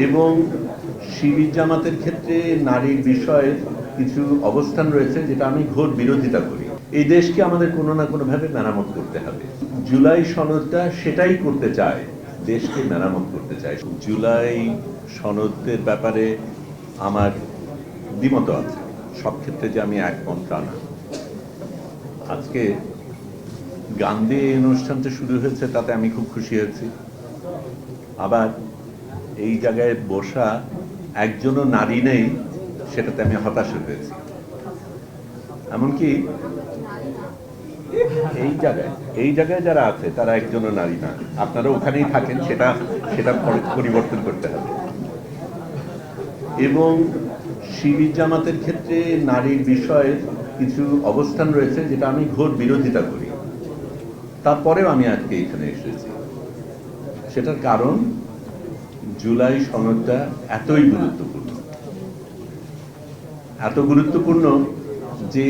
এবং শিবির জামাতের ক্ষেত্রে নারীর বিষয়ে কিছু অবস্থান রয়েছে যেটা আমি ঘোর বিরোধিতা করি। এই দেশকে আমাদের কোনো না কোনোভাবে মেরামত করতে হবে। জুলাই সনদটা সেটাই করতে চায়, দেশকে মেরামত করতে চায়। জুলাই সনদের ব্যাপারে আমার দ্বিমত আছে, সব ক্ষেত্রে যে আমি একমত তা না। আজকে গান্ধী অনুষ্ঠানটা শুরু হয়েছে, তাতে আমি খুব খুশি হয়েছি। আবার এই জায়গায় বসা একজনও নারী নেই, সেটাতে আমি হতাশ হয়েছি। এমনকি এই জায়গায় যারা আছে তারা একজনও নারী না। আপনারা ওখানেই থাকেন, সেটা সেটা পরিবর্তন করতে হবে। এবং শিবির জামাতের ক্ষেত্রে নারীর বিষয়ে কিছু অবস্থান রয়েছে যেটা আমি ঘোর বিরোধিতা করি। তারপরেও আমি আজকে এখানে এসেছি। সেটার কারণ জুলাই সনদটা এতই গুরুত্বপূর্ণ, এত গুরুত্বপূর্ণ যে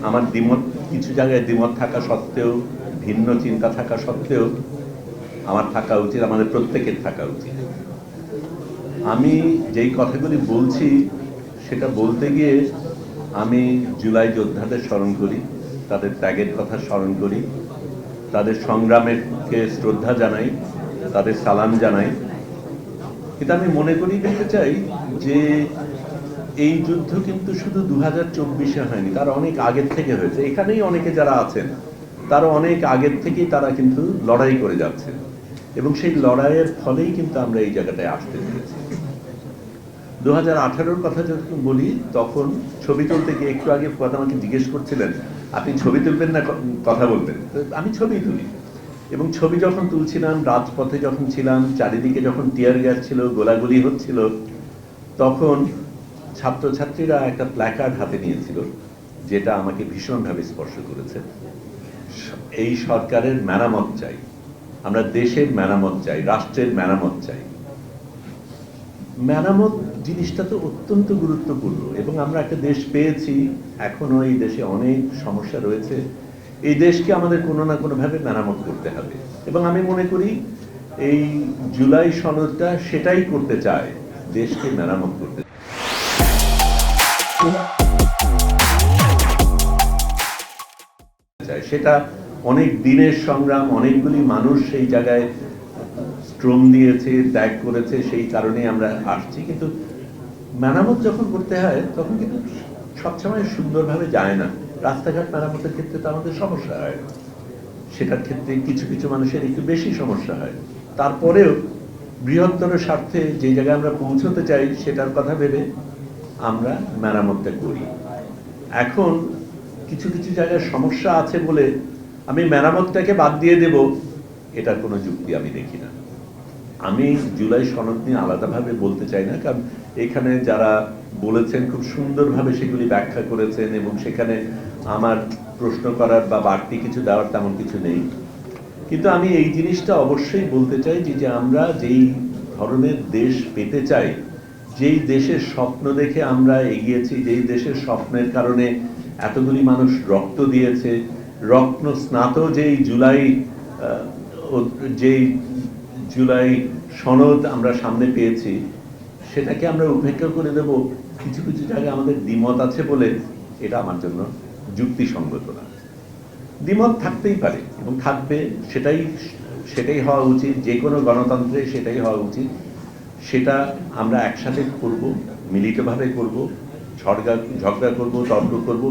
আমার দ্বিমত, কিছু জায়গায় দ্বিমত থাকা সত্ত্বেও, ভিন্ন চিন্তা থাকা সত্ত্বেও আমার থাকা উচিত, আমাদের প্রত্যেকের থাকা উচিত। আমি যেই কথাগুলি বলছি সেটা বলতে গিয়ে আমি জুলাই যোদ্ধাদের স্মরণ করি, তাদের ত্যাগের কথা স্মরণ করি, তাদের সংগ্রামেরকে শ্রদ্ধা জানাই, তাদের সালাম জানাই। কিন্তু আমি মনে করি দিতে চাই যে এই যুদ্ধ কিন্তু শুধু 2024-এ হয়নি, তার অনেক আগের থেকে হয়েছে। এখানেই অনেকে যারা আছেন তারা অনেক আগের থেকেই তারা কিন্তু লড়াই করে যাচ্ছেন, এবং সেই লড়াইয়ের ফলেই কিন্তু আমরা এই জায়গাটায় আসতে পেরেছি। 2018-র কথা যখন বলি, তখন ছবি তুলতে গিয়ে, একটু আগে কথা আমাকে জিজ্ঞেস করছিলেন আপনি ছবি তুলবেন না কথা বলবেন, আমি ছবি তুলি। এবং ছবি যখন তুলছিলাম, রাজপথে যখন ছিলাম, চারিদিকে যখন টিয়ার গ্যাস ছিল, গোলাগুলি হচ্ছিল, তখন ছাত্রছাত্রীরা একটা প্ল্যাকার্ড হাতে নিয়েছিল যেটা আমাকে ভীষণভাবে স্পর্শ করেছে। এই সরকারের মেরামত চাই, আমরা দেশের মেরামত চাই, রাষ্ট্রের মেরামত চাই। মেরামত জিনিসটা তো অত্যন্ত গুরুত্বপূর্ণ, এবং আমরা একটা দেশ পেয়েছি, এখনো এই দেশে অনেক সমস্যা রয়েছে। এই দেশকে আমাদের কোনো না কোনোভাবে মেরামত করতে হবে, এবং আমি মনে করি এই জুলাই সনদটা সেটাই করতে চায়, দেশকে মেরামত করতে। সেটা অনেক দিনের সংগ্রাম, অনেকগুলি মানুষ সেই জায়গায় শ্রম দিয়েছে, ত্যাগ করেছে, সেই কারণে আমরা আসছি। কিন্তু মেরামত যখন করতে হয় তখন কিন্তু সবসময় সুন্দরভাবে যায় না। রাস্তাঘাট মেরামতের ক্ষেত্রে তো আমাদের সমস্যা হয়, সেটার ক্ষেত্রে কিছু কিছু মানুষের একটু বেশি সমস্যা হয়। তারপরেও বৃহত্তর স্বার্থে যে জায়গায় আমরা পৌঁছতে চাই সেটার কথা ভেবে আমরা মেরামতটা করি। এখন কিছু কিছু জায়গায় সমস্যা আছে বলে আমি মেরামতটাকে বাদ দিয়ে দেব, এটার কোনো যুক্তি আমি দেখি না। আমি জুলাই সনদ নিয়ে আলাদাভাবে বলতে চাই না, কারণ এখানে যারা বলেছেন খুব সুন্দরভাবে সেগুলি ব্যাখ্যা করেছেন, এবং সেখানে আমার প্রশ্ন করার বা বাড়তি কিছু দেওয়ার তেমন কিছু নেই। কিন্তু আমি এই জিনিসটা অবশ্যই বলতে চাই যে আমরা যেই ধরনের দেশ পেতে চাই, যেই দেশের স্বপ্ন দেখে আমরা এগিয়েছি, যেই দেশের স্বপ্নের কারণে এতগুলি মানুষ রক্ত দিয়েছে, রত্ন স্নাত যেই জুলাই সনদ আমরা সামনে পেয়েছি, সেটাকে আমরা উপেক্ষা করে দেব কিছু কিছু জায়গায় আমাদের দ্বিমত আছে বলে, এটা আমার জন্য যুক্তিসঙ্গত না। দ্বিমত থাকতেই পারে এবং থাকবে, সেটাই হওয়া উচিত, যে কোনো গণতন্ত্রে সেটাই হওয়া উচিত। সেটা আমরা একসাথে করব, মিলিতভাবে করব, ঝগড়া করব, তর্ক করব।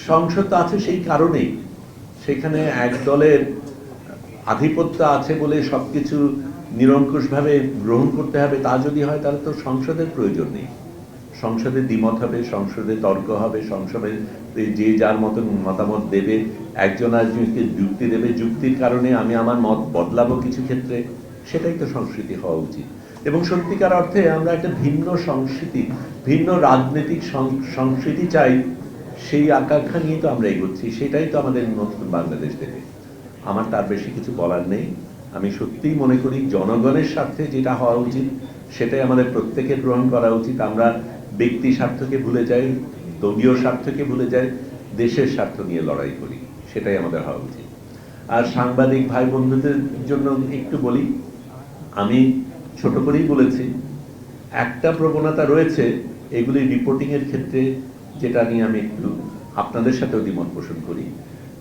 সংসদ আছে সেই কারণেই, সেখানে এক দলের আধিপত্য আছে বলে সবকিছু নিরঙ্কুশভাবে গ্রহণ করতে হবে তা যদি হয়, তাহলে তো সংসদের প্রয়োজন নেই। সংসদে দ্বিমত হবে, সংসদে তর্ক হবে, সংসদে যে যার মতন মতামত দেবে, একজন আরেকজনকে যুক্তি দেবে, যুক্তির কারণে আমি আমার মত বদলাবো কিছু ক্ষেত্রে, সেটাই তো সংস্কৃতি হওয়া উচিত। এবং সত্যিকার অর্থে আমরা একটা ভিন্ন সংস্কৃতি, ভিন্ন রাজনৈতিক সংস্কৃতি চাই, সেই আকাঙ্ক্ষা নিয়ে তো আমরা এগোচ্ছি, সেটাই তো আমাদের নতুন বাংলাদেশ দেবে। আমার তার বেশি কিছু বলার নেই। আমি সত্যিই মনে করি জনগণের স্বার্থে যেটা হওয়া উচিত সেটাই আমাদের প্রত্যেকের গ্রহণ করা উচিত। আমরা ব্যক্তি স্বার্থকে ভুলে যাই, দলীয় স্বার্থকে ভুলে যাই, দেশের স্বার্থ নিয়ে লড়াই করি, সেটাই আমাদের হওয়া উচিত। আর সাংবাদিক ভাই বন্ধুদের জন্য একটু বলি, আমি ছোট করেই বলেছি, একটা প্রবণতা রয়েছে এগুলি রিপোর্টিং এর ক্ষেত্রে, যেটা নিয়ে আমি একটু আপনাদের সাথেও দ্বিমত পোষণ করি।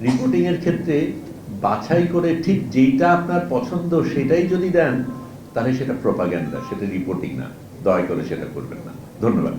রিপোর্টিং এর ক্ষেত্রে বাছাই করে ঠিক যেইটা আপনার পছন্দ সেটাই যদি দেন, তাহলে সেটা প্রপাগ্যান্ডা, সেটা রিপোর্টিং না। দয়া করে সেটা করবেন না। ধন্যবাদ।